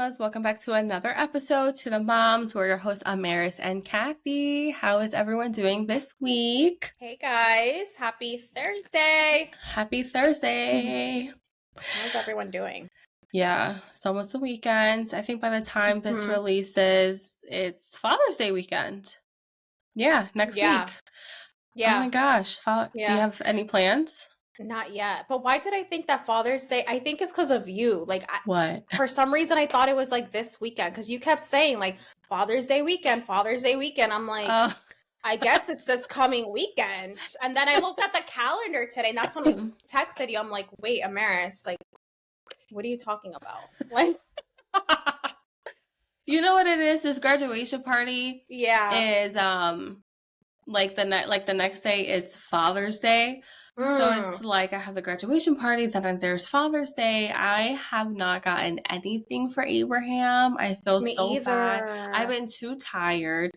Mamas. Welcome back to another episode to the Moms. We're your hosts, Amaris and Kathy. How is everyone doing this week? Hey guys, happy Thursday. Happy Thursday. How's everyone doing? Yeah, it's almost the weekend. I think by the time this releases, it's Father's Day weekend. Yeah, next week. Yeah. Oh my gosh. Do you have any plans? Not yet. But why did I think that Father's Day? I think it's because of you. What? For some reason, I thought it was like this weekend because you kept saying like Father's Day weekend, Father's Day weekend. I'm like, I guess it's this coming weekend. And then I looked at the calendar today, and that's when I texted you. I'm like, wait, Amaris, like, what are you talking about? Like, you know what it is? This graduation party is like the next day it's Father's Day. So it's like I have the graduation party, then there's Father's Day. I have not gotten anything for Abraham. I feel so bad. I've been too tired,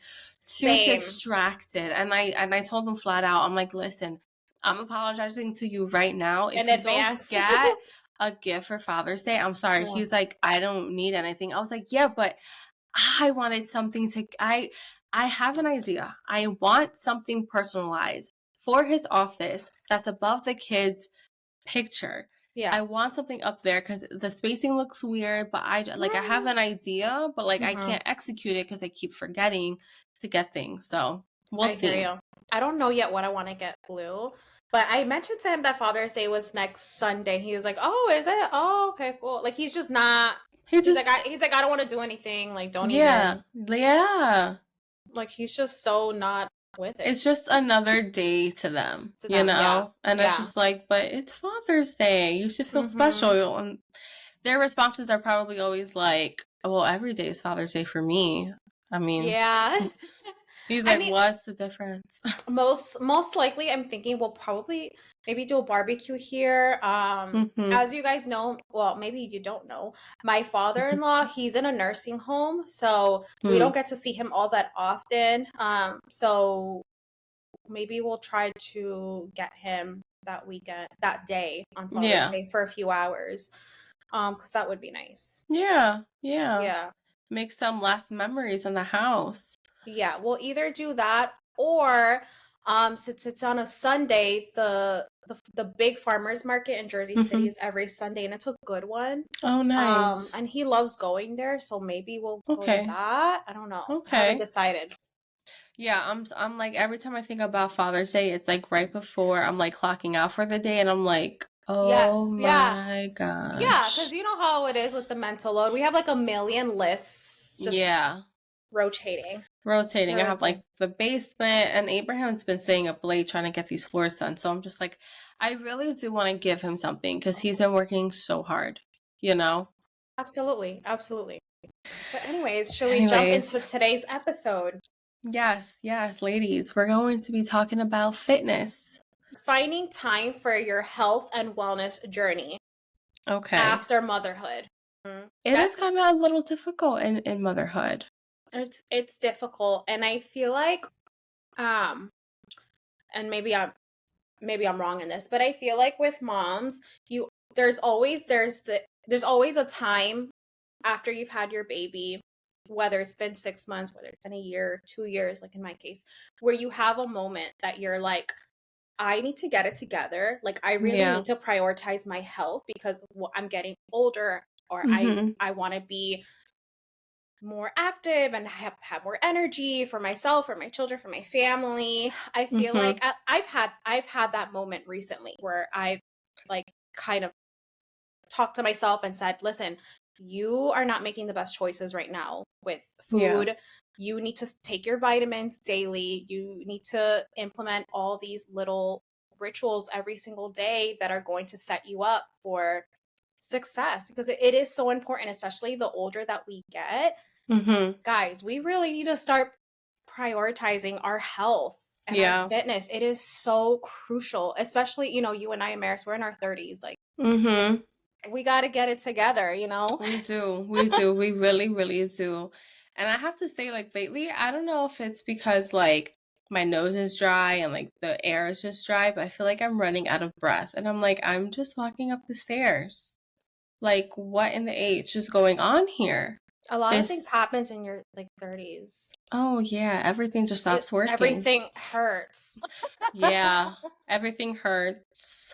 too distracted. And I told him flat out, I'm like, listen, I'm apologizing to you right now. If in you advance. don't get a gift for Father's Day, I'm sorry. Yeah. He's like, I don't need anything. I was like, yeah, but I wanted something I have an idea. I want something personalized for his office that's above the kid's picture. Yeah. I want something up there because the spacing looks weird, but I have an idea, but I can't execute it because I keep forgetting to get things. So we'll see. I don't know yet what I want to get Blue, but I mentioned to him that Father's Day was next Sunday. He was like, "Oh, is it? Oh, okay, cool." Like he's just not. He's like, I don't want to do anything. Like, don't even. Yeah. Like he's just so not with it. It's just another day to them, you know? Yeah. And it's just like, but it's Father's Day. You should feel special. And their responses are probably always like, well, every day is Father's Day for me. I mean, yeah. He's like, what's the difference? Most likely, I'm thinking we'll probably maybe do a barbecue here. As you guys know, well, maybe you don't know, my father-in-law, he's in a nursing home, so we don't get to see him all that often. So maybe we'll try to get him that day on Father's Day for a few hours. Because that would be nice. Yeah. Make some last memories in the house. Yeah, we'll either do that or since it's on a Sunday, the big farmers market in Jersey City is every Sunday, and it's a good one. Oh, nice. And he loves going there, so maybe we'll go to that. I don't know. Okay. I haven't decided. Yeah, I'm like, every time I think about Father's Day, it's like right before I'm like clocking out for the day, and I'm like, oh my gosh. Yeah, because you know how it is with the mental load. We have like a million lists. Just rotating. I have like the basement, and Abraham's been staying up late trying to get these floors done. So I'm just like, I really do want to give him something because he's been working so hard, you know? Absolutely. But anyways, shall we jump into today's episode? Yes, ladies. We're going to be talking about fitness. Finding time for your health and wellness journey. Okay. After motherhood. It is kind of a little difficult in motherhood. It's difficult, and I feel like and maybe I'm wrong in this, but I feel like with moms, there's always a time after you've had your baby, whether it's been 6 months, whether it's been a year, 2 years, like in my case, where you have a moment that you're like, I need to get it together. Like I really need to prioritize my health because I'm getting older, or I want to be more active and have more energy for myself, for my children, for my family. I feel like I've had that moment recently where I've like kind of talked to myself and said, listen, you are not making the best choices right now with food. You need to take your vitamins daily. You need to implement all these little rituals every single day that are going to set you up for success, because it is so important, especially the older that we get. Guys, we really need to start prioritizing our health and our fitness. It is so crucial, especially, you know, you and I, Amaris, we're in our 30s. Like, we got to get it together, you know? We do. We really, really do. And I have to say, like, lately, I don't know if it's because, like, my nose is dry and, like, the air is just dry, but I feel like I'm running out of breath. And I'm like, I'm just walking up the stairs. Like, what in the H is going on here? A lot of things This, happens in your like 30s. oh yeah, everything just stops working. Everything hurts. Yeah, everything hurts.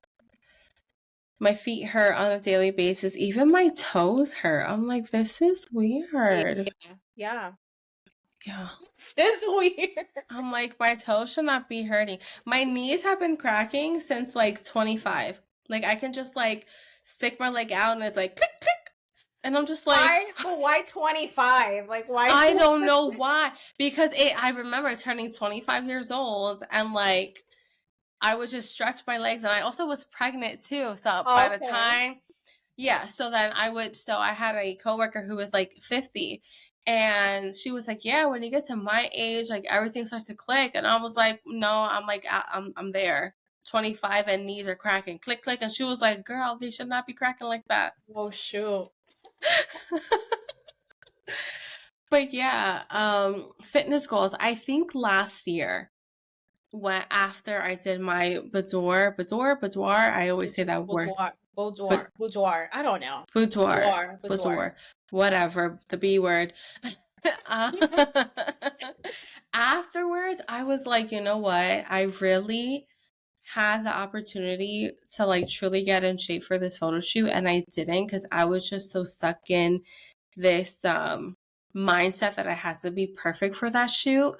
My feet hurt on a daily basis. Even my toes hurt. I'm like, this is weird. Yeah. Yeah. This is weird. I'm like, my toes should not be hurting. My knees have been cracking since like 25. Like, I can just like stick my leg out and it's like click, click. And I'm just like, Why? But why 25? Like, why? I don't know why. Because I remember turning 25 years old and like, I would just stretch my legs. And I also was pregnant too. So by the Okay. time, yeah, so then I had a coworker who was like 50 and she was like, yeah, when you get to my age, like everything starts to click. And I was like, no, I'm like, I'm there. 25 and knees are cracking. Click, click. And she was like, girl, they should not be cracking like that. Oh, shoot. But yeah, fitness goals. I think last year, when after I did my boudoir, I always say that word. Boudoir. I don't know. Boudoir, Boudoir. whatever, the B word. Uh, Afterwards, I was like, you know what? I really had the opportunity to like truly get in shape for this photo shoot, and I didn't because I was just so stuck in this mindset that I had to be perfect for that shoot,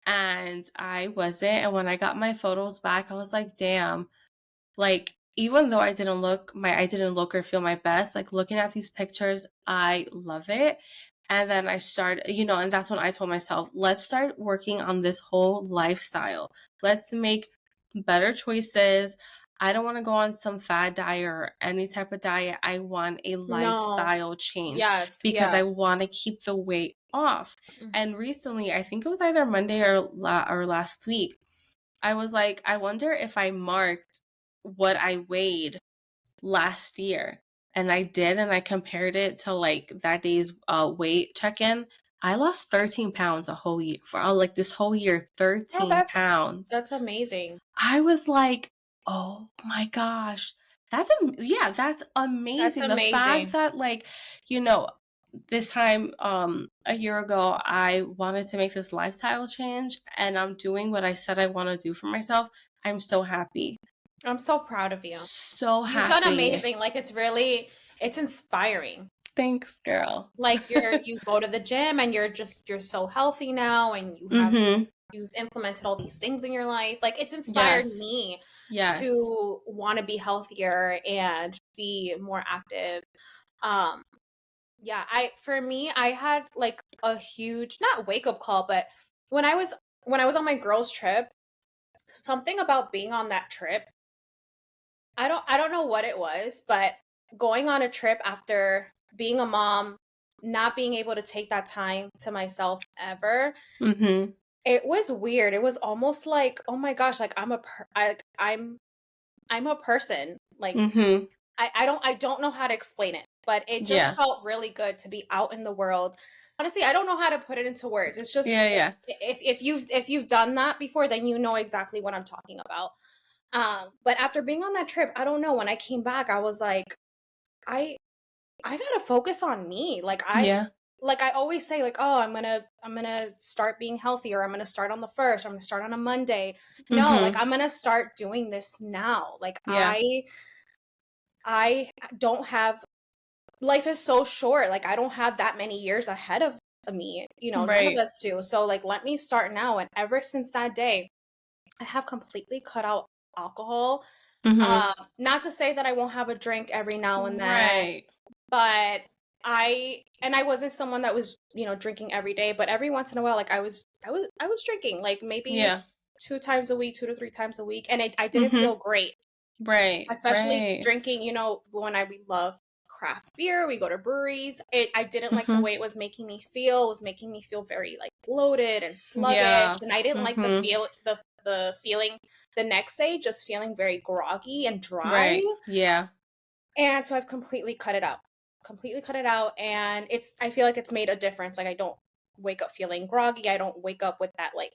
and I wasn't. And when I got my photos back, I was like, damn, like even though I didn't look or feel my best, like looking at these pictures, I love it. And then I started, and that's when I told myself, let's start working on this whole lifestyle. Let's make better choices. I don't want to go on some fad diet or any type of diet. I want a No. lifestyle change Yes. because Yeah. I want to keep the weight off. And recently, I think it was either Monday or last week, I was like, I wonder if I marked what I weighed last year. And I did, and I compared it to like that day's weight check-in. I lost 13 pounds a whole year for like this whole year, Oh, 13 pounds. that's amazing. I was like, oh my gosh. That's That's amazing. The fact amazing. that like, you know, this time a year ago I wanted to make this lifestyle change and I'm doing what I said I want to do for myself. I'm so happy. I'm so proud of you. So You've done happy. amazing. Like, it's inspiring. Thanks, girl. Like, you go to the gym and you're so healthy now, and Mhm. you've implemented all these things in your life. Like, it's inspired Yes. me Yes. to want to be healthier and be more active. Um, yeah, for me, I had like a huge, not wake up call, but when I was on my girls trip, something about being on that trip, I don't know what it was, but going on a trip after being a mom, not being able to take that time to myself ever, Mhm. it was weird. It was almost like, oh my gosh, like I'm a person. Like, Mhm. I don't know how to explain it, but it just Yeah. felt really good to be out in the world. Honestly, I don't know how to put it into words. It's just, Yeah, yeah. if you've done that before, then you know exactly what I'm talking about. But after being on that trip, I don't know, when I came back, I was like, I I gotta focus on me. Yeah. Like I always say, like, oh, I'm gonna start being healthier. I'm gonna start on the first. Or I'm gonna start on a Monday. No, like Mhm. I'm gonna start doing this now. Like Yeah. I don't have, life is so short. Like I don't have that many years ahead of me. None of Right. us do. So like let me start now. And ever since that day, I have completely cut out alcohol. Mhm. Not to say that I won't have a drink every now and then, Right. but I wasn't someone that was, drinking every day, but every once in a while, like I was drinking, like maybe Yeah. 2 times a week, 2 to 3 times a week, and I didn't feel Mhm. great, Right. especially Right. drinking. We love craft beer, we go to breweries. I didn't like the Mhm. way it was making me feel. It was making me feel very like bloated and sluggish, Yeah. and I didn't like Mhm. the feeling the next day, just feeling very groggy and dry. Right. Yeah. And so I've completely cut it out. Completely cut it out, and I feel like it's made a difference. Like I don't wake up feeling groggy. I don't wake up with that like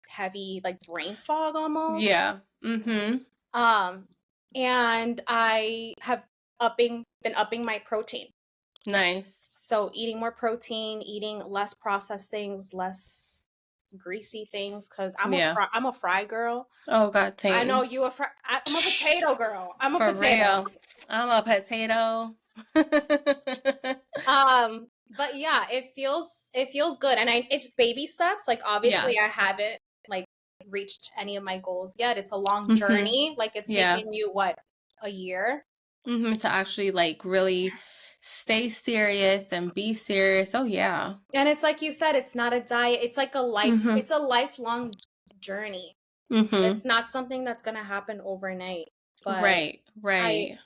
heavy like brain fog almost. Yeah. Mhm. Um and I have been upping my protein. Nice. So eating more protein, eating less processed things, less greasy things, because Yeah. I'm a fry girl. Oh God, I know same. you I'm a potato girl. I'm a For potato. real. I'm a potato. But yeah, it feels good, and it's baby steps. Like Yeah. obviously I haven't like reached any of my goals yet. It's a long Mm-hmm. journey. Like it's Yeah. taken you what, a year? Mm-hmm. To actually like really stay serious and be serious. Oh yeah. And it's like you said, it's not a diet. Mm-hmm. It's a lifelong journey. Mm-hmm. It's not something that's gonna happen overnight. But Right. I Right.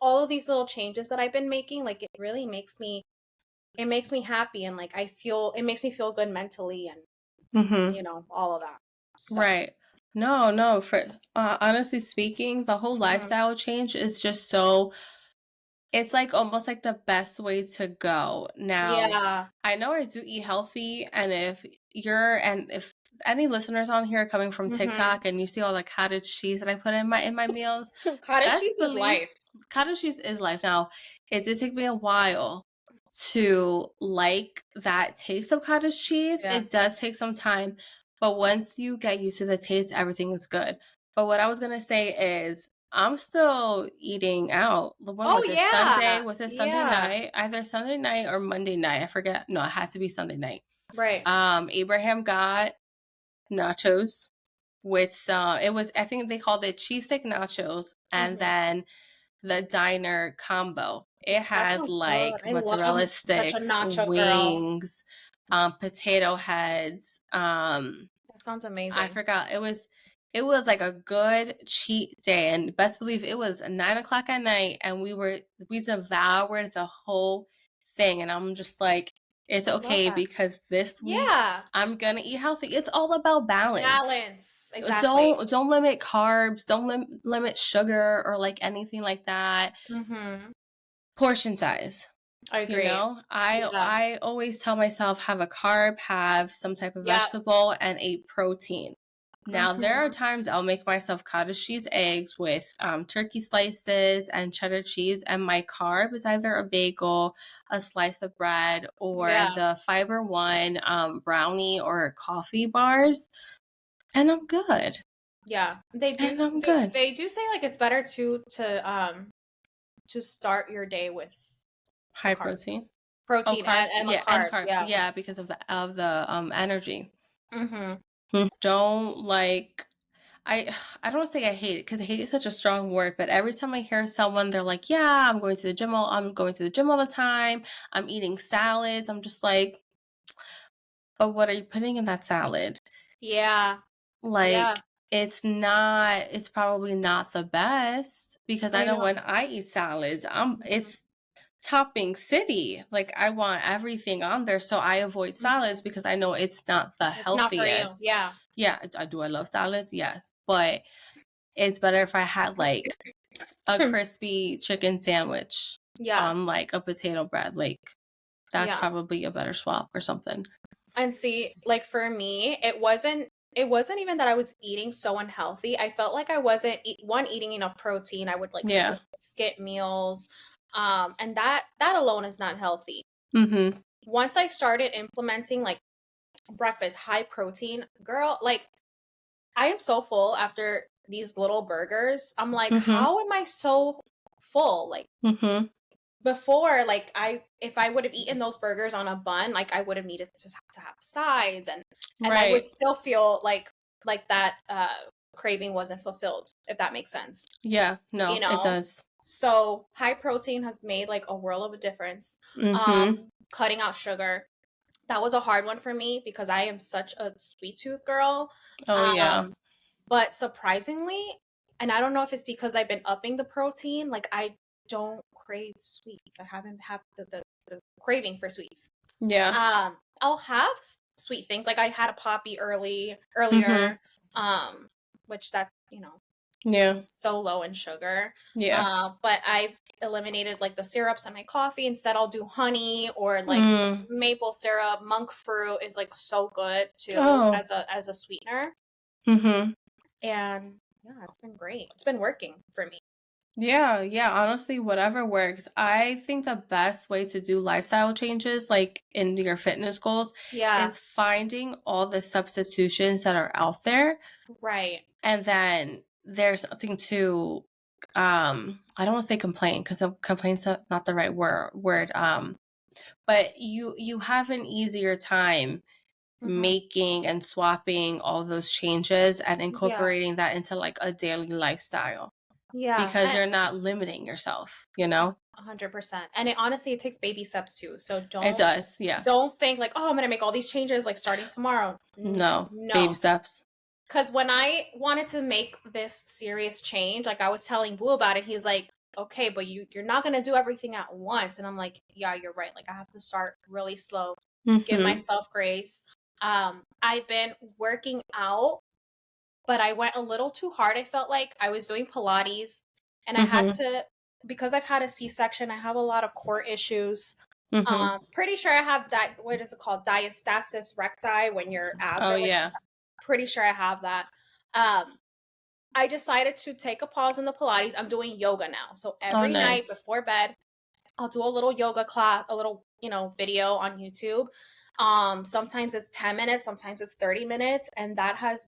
all of these little changes that I've been making, like it makes me happy, and like it makes me feel good mentally, and Mm-hmm. all of that. So, Right. No, no. For honestly speaking, the whole mhm. lifestyle change is just so. It's like almost like the best way to go. Now, Yeah. I know I do eat healthy, and if any listeners on here are coming from Mhm. TikTok and you see all the cottage cheese that I put in my meals, Cottage best cheese is believe life. cottage cheese is life. Now, it did take me a while to like that taste of cottage cheese. Yeah. It does take some time, but once you get used to the taste, everything is good. But what I was gonna say is I'm still eating out. When Oh was it? Sunday? yeah. Was it Sunday Yeah. night? Either Sunday night or Monday night. I forget. No, it had to be Sunday night. Right. Abraham got nachos with it was, I think they called it cheesesteak nachos, and Mhm. then the diner combo. It That had sounds good. like mozzarella I'm such a sticks, nacho girl. wings, potato heads. That sounds I amazing. forgot. It was like a good cheat day, and best believe it was 9 o'clock at night, and we devoured the whole thing, and I'm just like, it's I love okay that. because this week Yeah. I'm gonna eat healthy. It's all about balance. Balance. Exactly. Don't limit carbs. Don't limit sugar or like anything like that. Mhm. Portion size. I You agree. know, I Yeah. I always tell myself have a carb, have some type of Yeah. vegetable, and a protein. Now there are Mhm. times I'll make myself cottage cheese eggs with turkey slices and cheddar cheese, and my carb is either a bagel, a slice of bread, or Yeah. the Fiber One brownie or coffee bars, and I'm good. Yeah. And I'm good. They do say like it's better to start your day with the High protein. carbs. Oh, Protein carbs. and the Yeah, and carbs. carbs. Yeah. Yeah, because of the energy. Mhm. Don't like I don't say I hate it because hate is such a strong word, but every time I hear someone, they're like, "Yeah, I'm going to the gym all the time. I'm eating salads." I'm just like, "But what are you putting in that salad?" Yeah. Yeah. Like, it's probably not the best because I I know know. when I eat salads, Mhm. it's topping city. Like I want everything on there, so I avoid salads Mhm. because I know it's not the It's not for you. healthiest. Yeah. Yeah, I love salads, yes, but it's better if I had like a crispy chicken sandwich Yeah. on like a potato bread. Like that's Yeah. probably a better swap or something. And see, like for me, it wasn't even that I was eating so unhealthy. I felt like I wasn't eating enough protein. I would like Yeah. skip meals. And that alone is not healthy. Mhm. Once I started implementing like breakfast high protein, girl, like I am so full after these little burgers. I'm like, Mhm. how am I so full? Like Mhm. before, like if I would have eaten those burgers on a bun, like I would have needed to have sides, and I would Right. still feel like that craving wasn't fulfilled, if that makes sense. Yeah. You No, it know? does. So high protein has made like a world of a difference. Mhm. Cutting out sugar. That was a hard one for me because I am such a sweet tooth girl. Oh yeah. Um, but surprisingly, and I don't know if it's because I've been upping the protein, like I don't crave sweets. I haven't had the craving for sweets. Yeah. I'll have sweet things. Like I had a poppy Mhm. earlier, um, which that, Yeah. it's so low in sugar. Yeah. But I eliminated like the syrups in my coffee. Instead, I'll do honey or like Mm. maple syrup. Monk fruit is like so good too Oh. as a sweetener. Mhm. And yeah, it's been great. It's been working for me. Yeah, honestly, whatever works. I think the best way to do lifestyle changes, like in your fitness goals, Yeah, is finding all the substitutions that are out there. right. And then there's nothing to, I don't want to say complain because complain's not the right word. But you have an easier time Hmm. making and swapping all those changes and Yeah, incorporating that into like a daily lifestyle yeah, because and you're not limiting yourself, you know? 100%. And it honestly, it takes baby steps too. So It does, yeah. don't think like, oh, I'm gonna make all these changes like starting tomorrow. No, baby No. steps. Because when I wanted to make this serious change, like I was telling Blue about it, he's like, okay, but you're not gonna do everything at once. And I'm like, yeah, you're right. Like I have to start really slow, give Mm-hmm. myself grace. I've been working out, but I went a little too hard. I felt like I was doing Pilates and I had Mm-hmm. to, because I've had a C-section, I have a lot of core issues. Mm-hmm. Pretty sure I have what is it called? Diastasis recti when your abs Oh are like yeah. pretty sure I have that. Um, I decided to take a pause in the Pilates. I'm doing yoga now. So Oh every night nice. before bed, I'll do a little yoga class, a little, video on YouTube. Sometimes it's 10 minutes, sometimes it's 30 minutes, and that has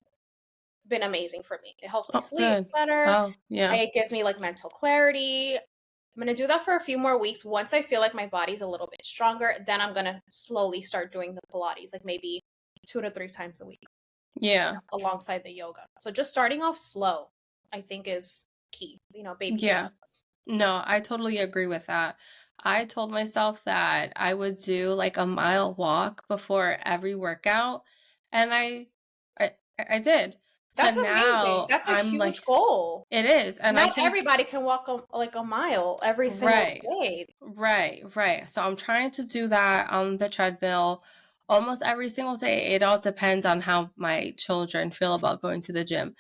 been amazing for me. It helps me Oh sleep good. better. Oh yeah. It gives me like mental clarity. I'm gonna do that for a few more weeks. Once I feel like my body's a little bit stronger, then I'm gonna slowly start doing the Pilates, like maybe 2 to 3 times a week Yeah. alongside the yoga. So just starting off slow, I think is key, baby Yeah. steps. No, I totally agree with that. I told myself that I would do like a mile walk before every workout, and I did. So That's amazing. now That's a I'm huge like, goal. it is, and I Not can everybody can walk like a mile every single right, day. right. So I'm trying to do that on the treadmill almost every single day. It all depends on how my children feel about going to the gym.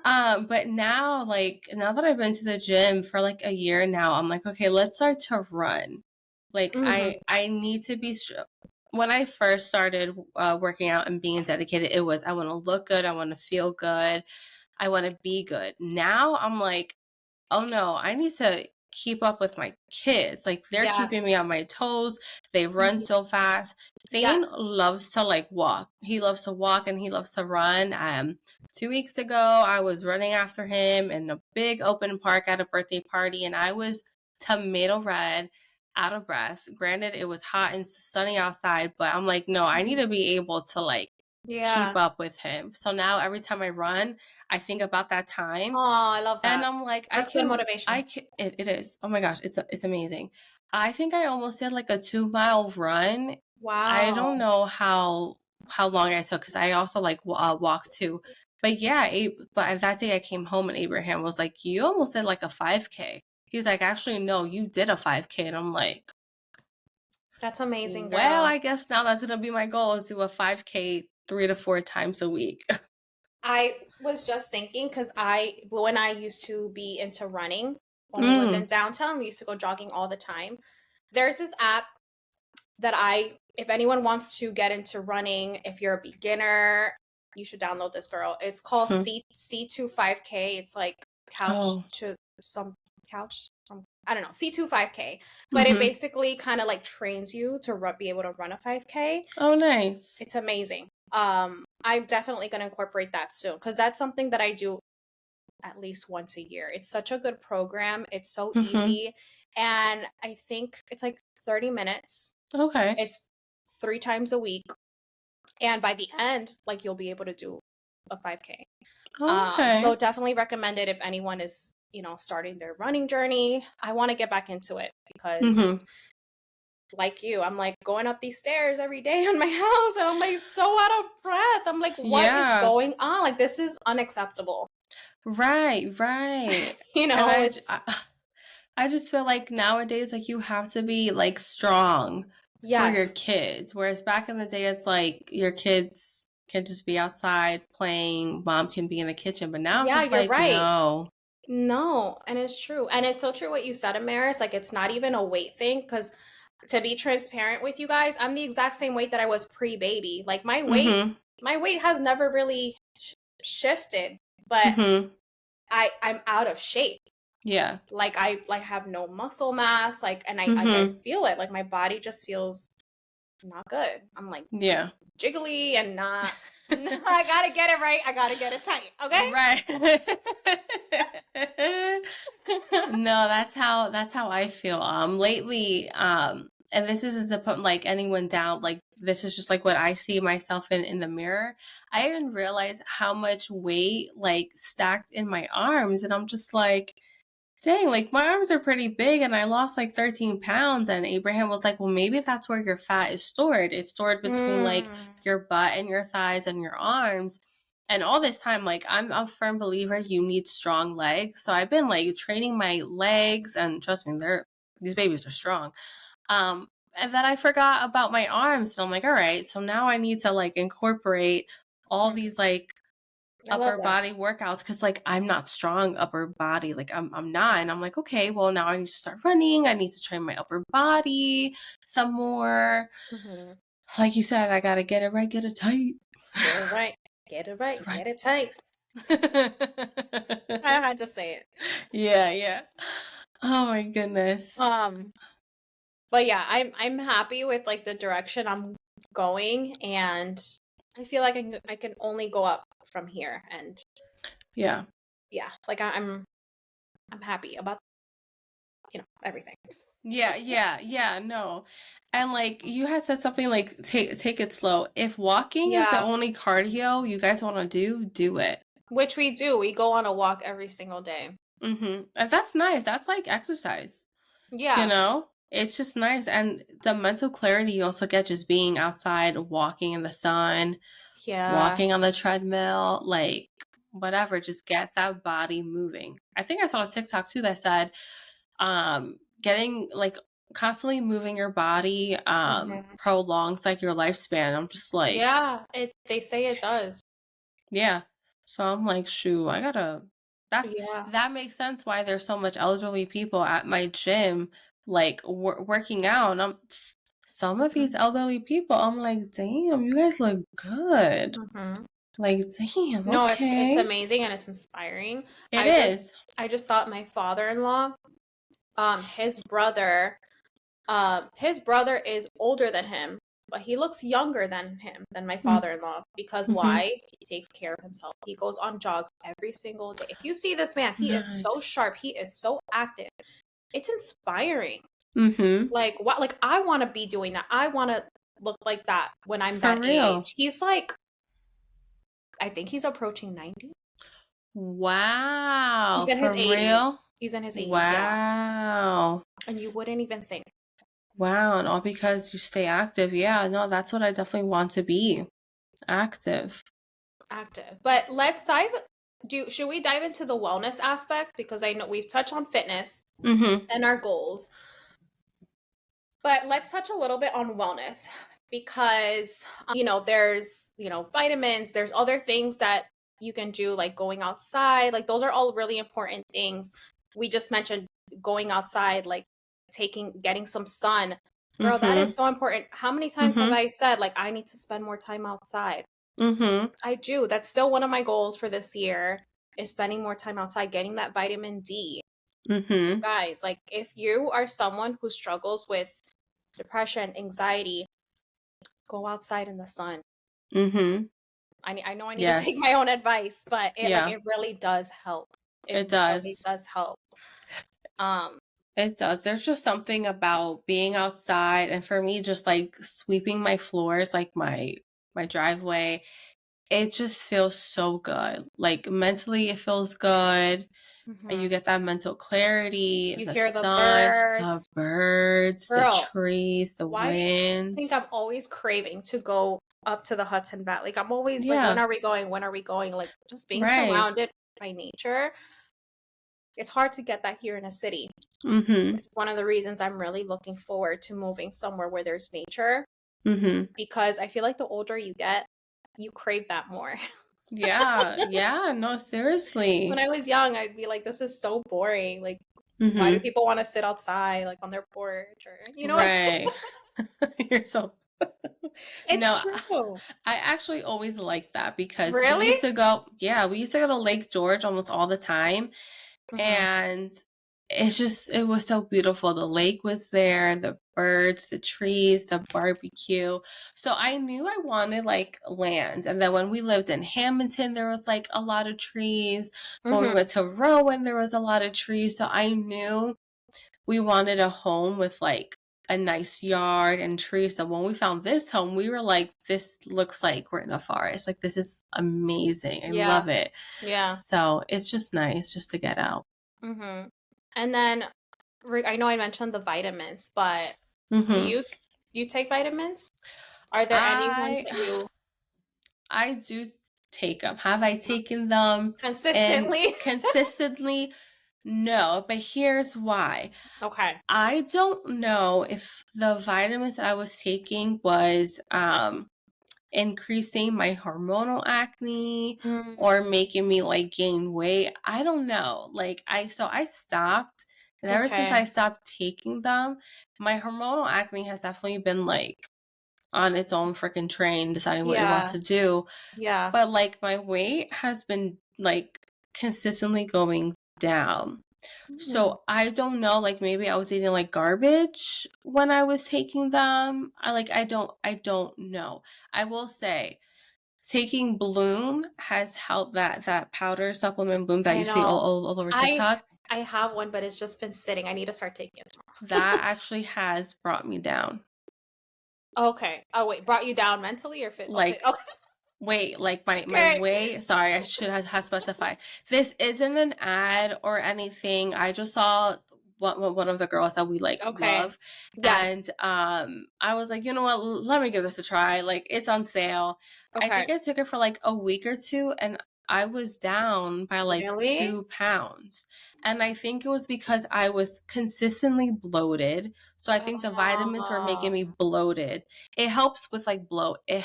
Um, but now, like, now that I've been to the gym for like a year now, I'm like, okay, let's start to run. Like, Hmm. I need to be. When I first started working out and being dedicated, it was I want to look good, I want to feel good, I want to be good. Now I'm like, oh no, I need to keep up with my kids. Like they're keeping Yes. me on my toes. They run Mhm. so fast. Thane Yes. loves to like walk. He loves to walk and he loves to run. 2 weeks ago I was running after him in a big open park at a birthday party and I was tomato red, out of breath. Granted, it was hot and sunny outside, but I'm like, no, I need Mhm. to be able to like keep Yeah. up with him. So now every time I run, I think about that time Oh, I love and that. I'm like, That's good motivation. it is. Oh my gosh, it's amazing. I think I almost did like a 2 mile run. I don't Wow. know how long I took because I also like walked too. But yeah, but that day I came home and Abraham was like, "You almost did like a 5K." He's like, "Actually, no, you did a 5K," and I'm like, That's amazing, "Well, girl. I guess now that's gonna be my goal is do a 5K 3 to 4 times a week." I was just thinking because Blue and I used to be into running when we lived in Mm. downtown. We used to go jogging all the time. There's this app that if anyone wants to get into running, if you're a beginner, you should download this, girl. It's called Hmm. C25K. It's like couch Oh. to some couch. I don't know, C25K. But it Mm-hmm. basically kind of like trains you to be able to run a 5K. Oh, nice. It's amazing. I'm definitely going to incorporate that soon because that's something that I do at least once a year. It's such a good program. It's so Mm-hmm. easy. And I think it's like 30 minutes. Okay. It's 3 times a week. And by the end, like you'll be able to do a 5K. So Okay. definitely recommend it if anyone is, starting their running journey. I want to get back into it because Mm-hmm. like you, I'm like going up these stairs every day on my house and I'm like so out of breath. I'm like, what is Yeah. going on? Like, this is unacceptable. Right. And It's, I just feel like nowadays, like you have to be like strong for your yes. kids. Whereas back in the day, it's like your kids can just be outside playing, mom can be in the kitchen. But now I'm Yeah, just you're like, right. no. No, and it's true. And it's so true what you said, Amaris. Like, it's not even a weight thing. Because to be transparent with you guys, I'm the exact same weight that I was pre-baby. Like, my weight, Mm-hmm. my weight has never really shifted. But Mm-hmm. I'm out of shape. Yeah. Like I have no muscle mass, like, and I Mm-hmm. feel it. Like my body just feels not good. I'm like Yeah. jiggly and not I gotta get it right. I gotta get it tight. Okay? Right. No, that's how I feel. Lately, and this isn't to put like anyone down, like this is just like what I see myself in the mirror. I didn't realize how much weight like stacked in my arms, and I'm just like, dang, like my arms are pretty big and I lost like 13 pounds. And Abraham was like, well, maybe that's where your fat is stored. It's stored between like Mm. your butt and your thighs and your arms. And all this time, like I'm a firm believer you need strong legs. So I've been like training my legs, and trust me, these babies are strong. And then I forgot about my arms. And I'm like, all right, so now I need to like incorporate all these like I love upper that. body workouts, because like I'm not strong upper body, like I'm not. And I'm like, okay, well now I need to start running, I need to train my upper body some more. Mm-hmm. Like you said, I gotta get it right, get it tight. Get it right. Get it right. Right. Get it tight. I had to say it. Yeah. Oh my goodness. But yeah, I'm happy with like the direction I'm going, and I feel like I can only go up from here. And Yeah. yeah, like I'm happy about everything. Yeah, no. And like you had said something like take it slow. If walking is the Yeah, only cardio you guys want to do it. which we do. We go on a walk every single day. And that's nice. That's like exercise. You Yeah, know, it's just nice. And the mental clarity you also get just being outside, walking in the sun, yeah. walking on the treadmill, like whatever, just get that body moving. I think I saw a TikTok too that said, getting like constantly moving your body, Mhm. prolongs like your lifespan. I'm just like, Yeah, they say it does. yeah. So I'm like, shoot, that's, Yeah. that makes sense why there's so much elderly people at my gym, like working out. And some of these Mhm. elderly people, I'm like, damn, you guys look good. Mhm. Like, damn, No, it's okay. amazing and it's inspiring. It I just is. I just thought my father-in-law, his brother, his brother is older than him, but he looks younger than than my father-in-law. Because Mm-hmm. why? He takes care of himself. He goes on jogs every single day. If you see this man, he is so Nice. sharp. He is so active. It's inspiring. Mm-hmm. Like what? Like I want to be doing that. I want to look like that when I'm For that real. age. He's like, I think he's approaching 90. He's Wow. in his For 80s. real? He's in his 80s, yeah. Wow. And you wouldn't even think. Wow. And all because you stay active. Yeah, no, that's what I definitely want to be. Active. Active. But let's should we dive into the wellness aspect? Because I know we've touched on fitness Mm-hmm. and our goals. But let's touch a little bit on wellness because there's, vitamins, there's other things that you can do, like going outside. Like those are all really important things. We just mentioned going outside, like getting some sun. Girl, that Mm-hmm. is so important. How many times have Mm-hmm. I said like I need to spend more time outside? Mm-hmm. I do. That's still one of my goals for this year, is spending more time outside, getting that vitamin D. You Mm-hmm. guys, like if you are someone who struggles with depression, anxiety, go outside in the sun. Mm-hmm. I know I need to take Yes. my own advice, but Yeah, it really does help. It it really does. does help. Um, It does. There's just something about being outside, and for me, just like sweeping my floors, like my driveway, it just feels so good. Like mentally, it feels good. And you mhm. get that mental clarity, You the hear the sun, the birds. birds, the Girl, trees, the why do you wind. think I'm always craving to go up to the Hudson Valley? Like I'm always like, when Yeah, are we going? When are we going? Like just being right. surrounded by nature. It's hard to get that here in a city, Mm-hmm. which is one of the reasons I'm really looking forward to moving somewhere where there's nature, Mm-hmm. because I feel like the older you get, you crave that more. Yeah, no, When seriously. I was young, I'd be like, this is so boring. Like, why do Mm-hmm. people want to sit outside, like on their porch or, Right. You're so It's No, true. I actually always liked that because Really? we used to go to Lake George almost all the time. Mm-hmm. And it was so beautiful. The lake was there, the birds, the trees, the barbecue. So I knew I wanted like land. And then when we lived in Hamilton, there was like a lot of trees. When we Mm-hmm. went to Rowan, there was a lot of trees. So I knew we wanted a home with like a nice yard and trees. So when we found this home, we were like, this looks like we're in a forest. Like, this is amazing. I Yeah. love it. Yeah. So it's just nice just to get out. Mm-hmm. And then I know I mentioned the vitamins, but do Hmm. you take vitamins? Are there any ones I that you I do take them. Have I taken them and consistently? consistently? No, but here's why. Okay. I don't know if the vitamins that I was taking was increasing my hormonal acne Mm, or making me like gain weight. I don't know. I stopped, and ever since okay. I stopped taking them, my hormonal acne has definitely been like on its own freaking train deciding what it wants Yeah. to do. Yeah. But like my weight has been like consistently going down. Mm, So I don't know, like maybe I was eating like garbage when I was taking them. I don't know. I will say taking Bloom has helped, that powder supplement Bloom that I you see know. all over I TikTok. I have one, but it's just been sitting. I need to start taking it That tomorrow. actually has brought me down. Okay. Oh wait, brought you down mentally or fit? Oh, fit. Like Oh, wait, like my okay. weight. Sorry, I should have specified. This isn't an ad or anything. I just saw one of the girls that we like Okay. love, Yes. and I was like, you know what? Let me give this a try. Like it's on sale. I Okay. think I took it for like a week or two, and I was down by like Really? 2 pounds. And I think it was because I was consistently bloated. So I think the vitamins were making Oh, me bloated. It helps with like bloat. It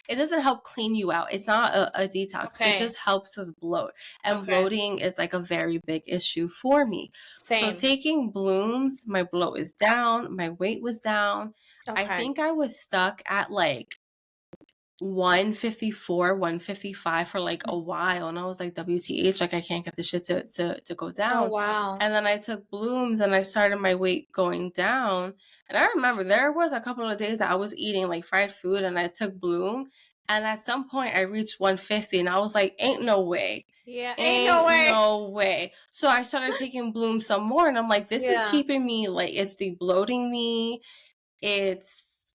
doesn't help clean you out. It's not a detox. It okay. just helps with bloat. And Okay. bloating is like a very big issue for me. So Same. taking blooms, my bloat is down, my weight was down. I Okay. think I was stuck at like 154, 155 for like a while. And I was like, WTH, like I can't get the shit to go Oh down. wow. And then I took blooms and I started my weight going down. And I remember there was a couple of days that I was eating like fried food and I took bloom. And at some point I reached 150 and I was like, ain't no way. Yeah, ain't no Ain't way. no way. So I started taking bloom some more and I'm like, this is Yeah. keeping me like it's debloating me. It's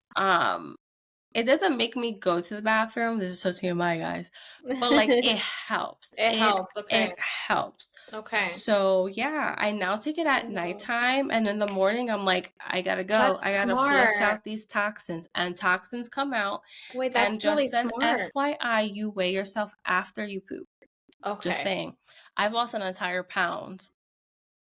it doesn't make me go to the bathroom. This is so TMI, guys. But like it helps. It helps. It Okay. helps. Okay. So yeah, I now take it at Mhm. nighttime and in the morning I'm like, I gotta go. I That's gotta flush smart. out these toxins. And toxins come out. Wait, that's And really just an smart. FYI, you weigh yourself after you poop. Just Okay. saying. I've lost an entire pound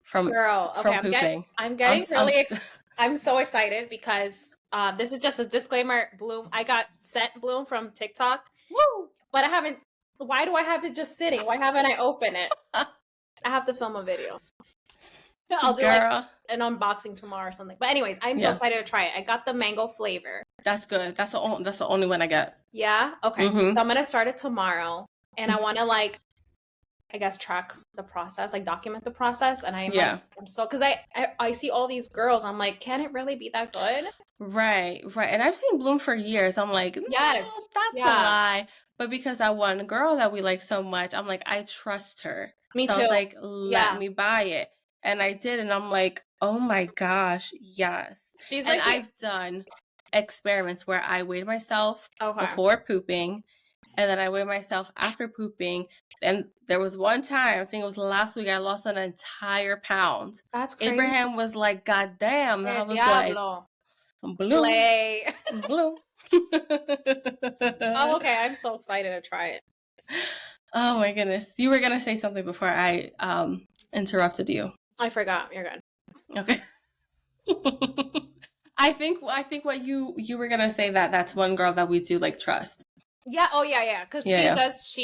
from Girl, okay, pooping. I'm I'm getting s- I'm really s- I'm so excited because this is just a disclaimer, Bloom. I got sent Bloom from TikTok, Woo! but I haven't why do I have it just sitting? Why haven't I opened it? I have to film a video. I'll do like Girl. an unboxing tomorrow or something. But anyways, I'm so Yeah. excited to try it. I got the mango flavor. That's good. That's the only one I get. Yeah? Okay. So Mm-hmm. I'm gonna start it tomorrow and I wanna like I guess track the process, like document the process. And I'm like, Yeah. I'm so because I see all these girls. I'm like, can it really be that good? Right, right. And I've seen Bloom for years. I'm like, no, Yes. that's a Yeah. lie. But because that one girl that we like so much, I'm like, I trust her. Me So I was too. like, let Yeah. me buy it. And I did, and I'm like, oh my gosh, yes. She's And like the I've done experiments where I weighed myself okay. before pooping, and then I weighed myself after pooping. And there was one time, I think it was last week, I lost an entire pound. That's crazy. Abraham was like, God damn. And I El was like, diablo. Blue, Slay. blue. Oh, okay. I'm so excited to try it. Oh my goodness. You were gonna say something before I interrupted you. I forgot. You're good. Okay. I think what you were gonna say that's one girl that we do like trust. Yeah. Oh yeah, yeah. Because Yeah, she yeah. does.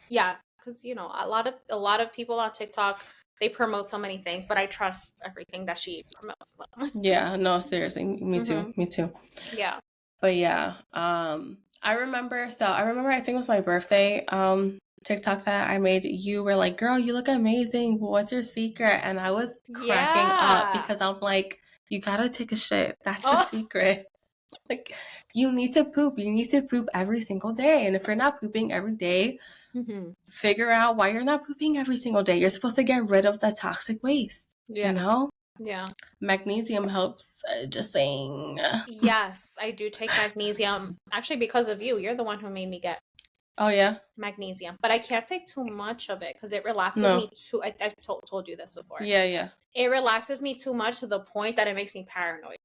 Yeah. Because a lot of people on TikTok they promote so many things, but I trust everything that she promotes. Yeah, no, seriously. Me too. Hmm. Me too. Yeah. But yeah, I remember, I think it was my birthday, TikTok that I made. You were like, girl, you look amazing. What's your secret? And I was cracking up Yeah. because I'm like, you gotta take a shit. That's the Oh. secret. Like, you need to poop. You need to poop every single day. And if you're not pooping every day, figure out why you're not pooping every single day. You're supposed to get rid of the toxic waste, you Yeah. know? Yeah. Magnesium helps, just saying. Yes, I do take magnesium. Actually, because of you. You're the one who made me get Oh, yeah? magnesium. But I can't take too much of it because it relaxes No. me too. I've told you this before. Yeah, yeah. It relaxes me too much to the point that it makes me paranoid.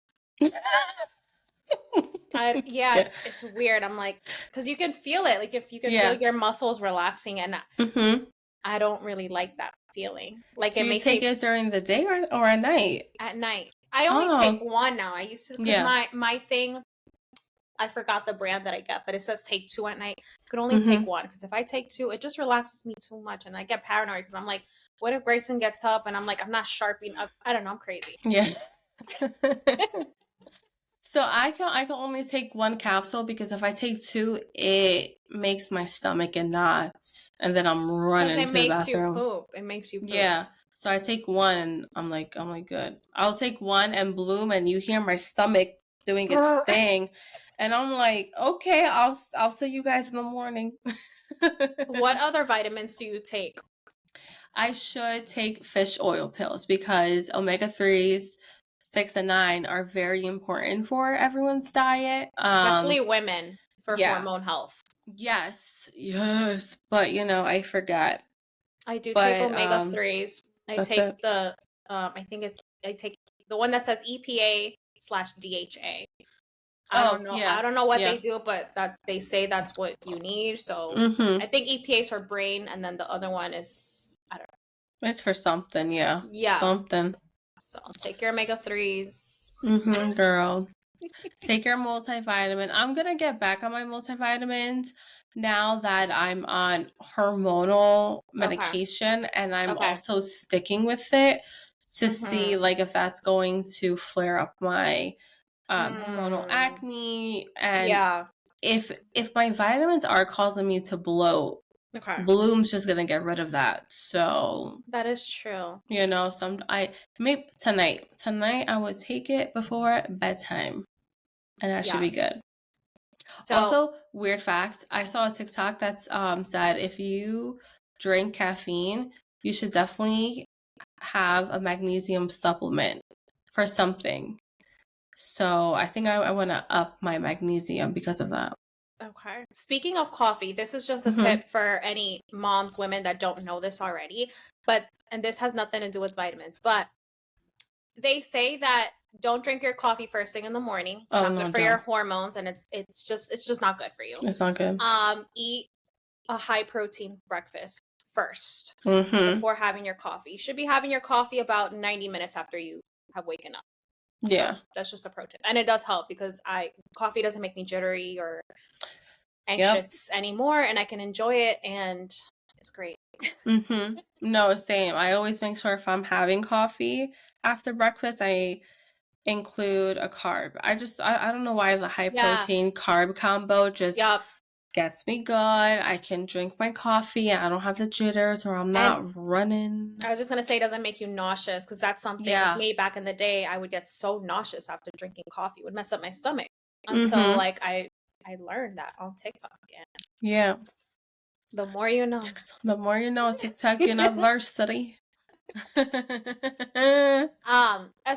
Yeah, Yeah. it's weird. I'm like, because you can feel it. Like, if you can feel Yeah. your muscles relaxing, and Mm-hmm. I don't really like that feeling. Like, Do it you makes take me it during the day or at night? at night. I only take Oh, one now. I used to, because yeah. my thing, I forgot the brand that I got, but it says take two at night. I could only take Mm-hmm. one because if I take two, it just relaxes me too much, and I get paranoid because I'm like, what if Grayson gets up and I'm like, I'm not sharpening up? I don't know. I'm crazy. Yeah. So I can only take one capsule because if I take two, it makes my stomach in knots, and then I'm Because running it to the makes you bathroom. poop. It makes you poop. Yeah. So I take one, and I'm like, good. I'll take one and bloom, and you hear my stomach doing its thing, and I'm like, okay, I'll see you guys in the morning. What other vitamins do you take? I should take fish oil pills because omega-3s, 6 and 9 are very important for everyone's diet. Especially women for Yeah. hormone health. Yes. But I forget. I do take But omega-3s. I that's take it. I take the one that says EPA/DHA. Oh, I yeah. don't know what Yeah. they do, but that they say that's what you need. So Mm-hmm. I think EPA is for brain, and then the other one is, I don't It's for something, yeah. know. Yeah. Something. So take your omega-3s. Mm-hmm, girl. Take your multivitamin. I'm gonna get back on my multivitamins now that I'm on hormonal Okay. medication, and I'm Okay. also sticking with it to see Mm-hmm. like if that's going to flare up my hormonal Mm. acne, and Yeah. if my vitamins are causing me to bloat, Okay. Bloom's just gonna get rid of that. So That is true. I maybe tonight I would take it before bedtime, and that should be Yes. good. So, Also, weird fact, I saw a TikTok that's said if you drink caffeine, you should definitely have a magnesium supplement for something. So I think I want to up my magnesium because of that. okay. Speaking of coffee, this is just a Mm-hmm. tip for any moms, women that don't know this already, and this has nothing to do with vitamins, but they say that don't drink your coffee first thing in the morning. It's Oh not good no, for your don't. hormones, and it's just not good for you. It's not good. Eat a high protein breakfast first Mm-hmm. before having your coffee. You should be having your coffee about 90 minutes after you have waken up. Yeah. So that's just a pro tip. And it does help because coffee doesn't make me jittery or anxious anymore, and I can enjoy it, and it's great. Mm-hmm. No, same. I always make sure if I'm having coffee after breakfast, I include a carb. I don't know why the high Yeah. protein carb combo just Yup. gets me good. I can drink my coffee. I don't have the jitters or I'm And not running. I was just gonna say it doesn't make you nauseous because that's something with me back in the day. I would get so nauseous after drinking coffee. It would mess up my stomach until like I learned that on TikTok again. Yeah. The more you know. The more you know, TikTok University. As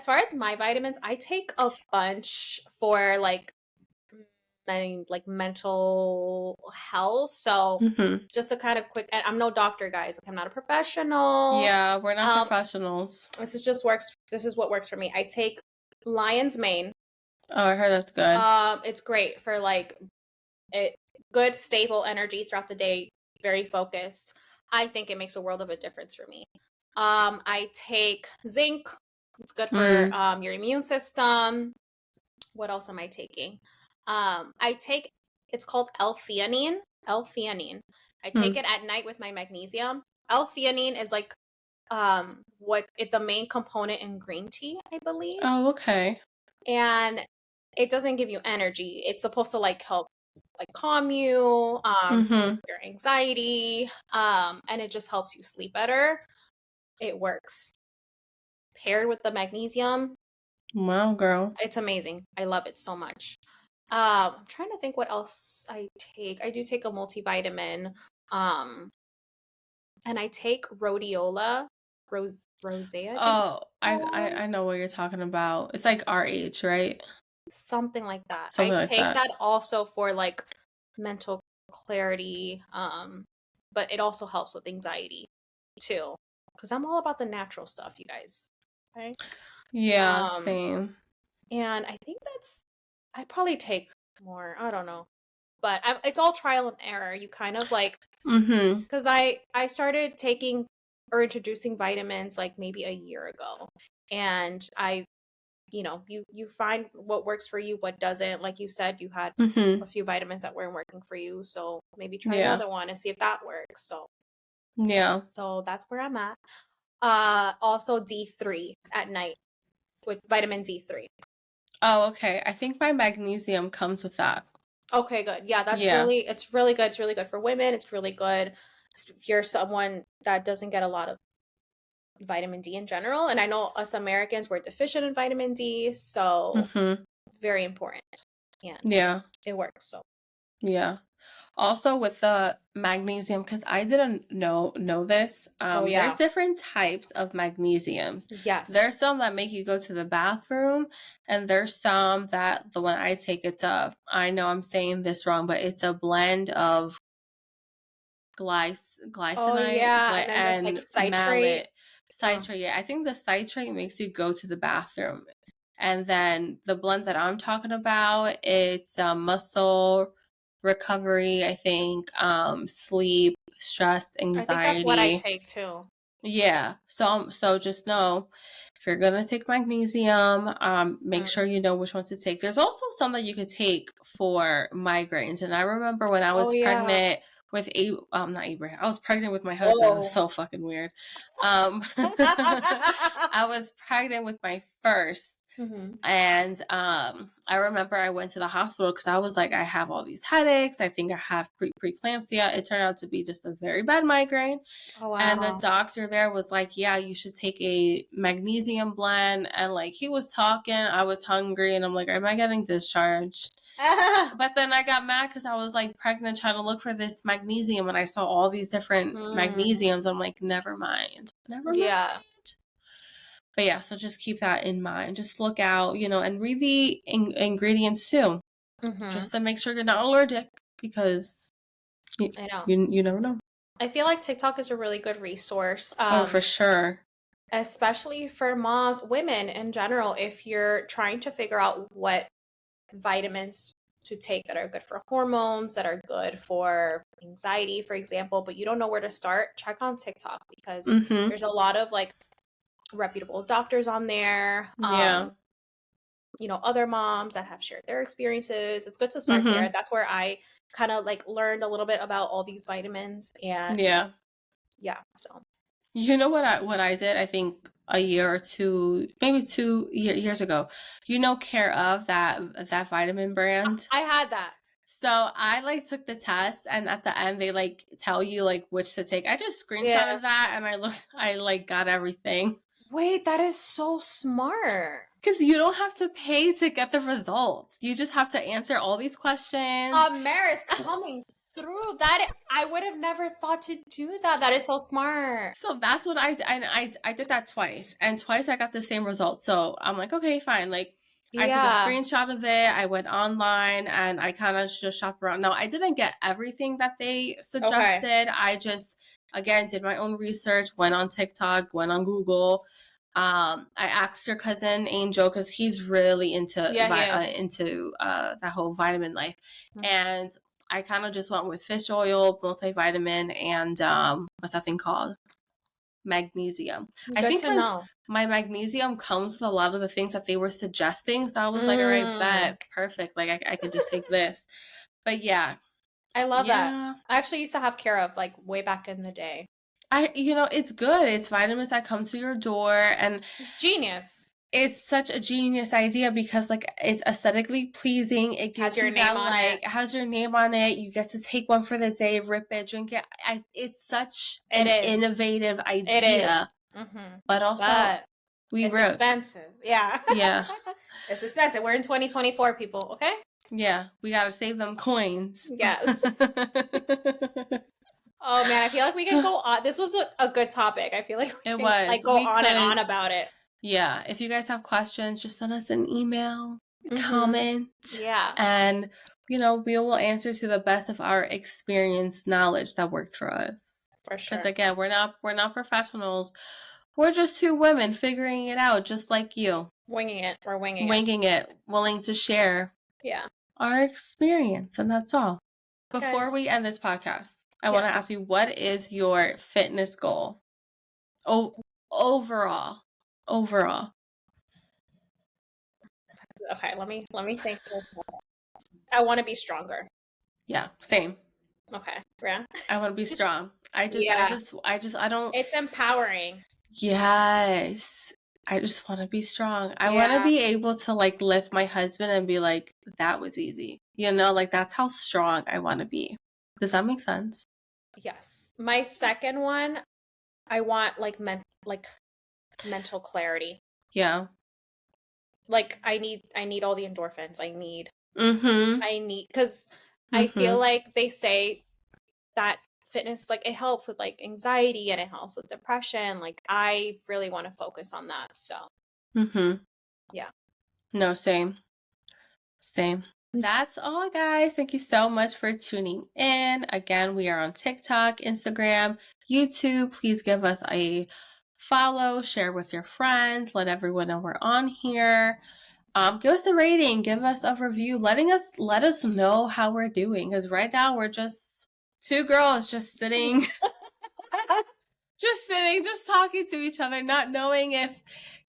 far as my vitamins, I take a bunch for like mental health. So just a kind of quick, and I'm no doctor, guys. Like, I'm not a professional. Yeah, we're not professionals. This is what works for me. I take lion's mane. Oh, I heard that's good. It's great for like good stable energy throughout the day, very focused. I think it makes a world of a difference for me. I take zinc. It's good for your immune system. What else am I taking? It's called L-theanine. L-theanine. I take it at night with my magnesium. L-theanine is like the main component in green tea, I believe. Oh, okay. And it doesn't give you energy. It's supposed to like help like calm you, your anxiety, and it just helps you sleep better. It works. Paired with the magnesium, Wow, girl. it's amazing. I love it so much. I'm trying to think what else I take. I do take a multivitamin. Um, and I take rhodiola, rosea, I think Oh, I know what you're talking about. It's like RH, right? something like that. I Something like take that. that also for like mental clarity, but it also helps with anxiety too, because I'm all about the natural stuff, you guys. Okay. Yeah, Um, same. and I think I probably take more. I don't know, but it's all trial and error. You kind of like because I started taking or introducing vitamins like maybe a year ago, and you find what works for you, what doesn't. Like you said, you had a few vitamins that weren't working for you, so maybe try Yeah. another one and see if that works. Yeah. So that's where I'm at. Also D3 at night with vitamin D3. Oh, okay. I think my magnesium comes with that. Okay, good. Yeah, Yeah. it's really good. It's really good for women. It's really good if you're someone that doesn't get a lot of vitamin D in general. And I know us Americans, we're deficient in vitamin D, so very important. And Yeah. it works. So Yeah. Also with the magnesium, because I didn't know this. oh There's yeah. different types of magnesiums. Yes. There's some that make you go to the bathroom, and there's some that the one I take, I know I'm saying this wrong, but it's a blend of Oh glycinite yeah. And then there's like and citrate. malate. Citrate, yeah. I think the citrate makes you go to the bathroom. And then the blend that I'm talking about, it's muscle recovery, I think, sleep, stress, I think that's what I anxiety. take too. Yeah. So just know if you're gonna take magnesium, make sure you know which one to take. There's also some that you could take for migraines. And I remember when I Oh was yeah. pregnant with not Abraham. I was pregnant with my husband. It was Whoa. so fucking weird. I was pregnant with my first. And I remember I went to the hospital because I was like, I have all these headaches. I think I have preeclampsia. It turned out to be just a very bad migraine. Oh And the wow. doctor there was like, yeah, you should take a magnesium blend. And like he was talking, I was hungry, and I'm like, am I getting discharged? But then I got mad because I was like pregnant trying to look for this magnesium, and I saw all these different magnesiums. I'm like, never mind. Never mind. Yeah. But yeah, so just keep that in mind. Just look out, and read the ingredients too, just to make sure you're not allergic, because I know. you never know. I feel like TikTok is a really good resource. Oh, for sure. Especially for moms, women in general, if you're trying to figure out what vitamins to take that are good for hormones, that are good for anxiety, for example, but you don't know where to start, check on TikTok because there's a lot of like reputable doctors on there. Yeah. Other moms that have shared their experiences. It's good to start there. That's where I kind of like learned a little bit about all these vitamins and yeah. So You know what I did? I think a year or two, maybe 2 years ago. Care of that vitamin brand. I had that. So I like took the test, and at the end they like tell you like which to take. I just screenshotted that, and I like got everything. Wait, that is so smart. Because you don't have to pay to get the results. You just have to answer all these questions. Maris coming through that. I would have never thought to do that. That is so smart. So that's what I did that twice, and twice I got the same result. So I'm like, okay, fine. Like I took a screenshot of it. I went online and I kind of just shopped around. No, I didn't get everything that they suggested. I just again did my own research. Went on TikTok. Went on Google. I asked your cousin Angel because he's really into that whole vitamin life, and I kind of just went with fish oil, multivitamin, and what's that thing called? Magnesium. Good I think to know. my magnesium comes with a lot of the things that they were suggesting, so I was like, all right, bet, perfect. Like I could just take this. But yeah, I love that. I actually used to have care of like way back in the day. It's good. It's vitamins that come to your door, and it's genius. it's such a genius idea because like it's aesthetically pleasing. It gives you that like has your name on it. You get to take one for the day, rip it, drink it. It's such an innovative idea. It is. But also it's expensive. Yeah. Yeah. It's expensive. We're in 2024, people, okay? Yeah. We gotta save them coins. Yes. Oh man, I feel like we could go on. This was a good topic. I feel like we can like go on and on about it. Yeah. If you guys have questions, just send us an email, comment. Yeah. And, you know, we will answer to the best of our experience, knowledge that worked for us. For sure. Because again, we're not professionals. We're just two women figuring it out, just like you. Winging it. We're winging it. Willing to share our experience. And that's all. Before we end this podcast, I want to ask you, what is your fitness goal? Overall. Okay, let me think. I want to be stronger. Yeah, same. Okay, yeah. I want to be strong. I don't. It's empowering. Yes. I just want to be strong. I want to be able to like lift my husband and be like, that was easy. You know, like that's how strong I want to be. Does that make sense? Yes. My second one, I want like mental clarity. Yeah. Like I need all the endorphins. I need because I feel like they say that fitness, like it helps with like anxiety and it helps with depression. Like I really want to focus on that. So yeah. No, same. That's all, guys. Thank you so much for tuning in. Again, we are on TikTok, Instagram, YouTube. Please give us a follow, share with your friends, let everyone know we're on here. Give us a rating, give us a review, let us know how we're doing. Because right now we're just two girls just sitting, just talking to each other, not knowing if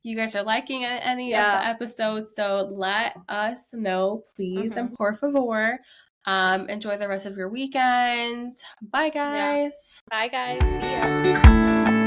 you guys are liking any of the episodes. So let us know, please, and por favor. Enjoy the rest of your weekends. Bye, guys. Bye, guys. See ya.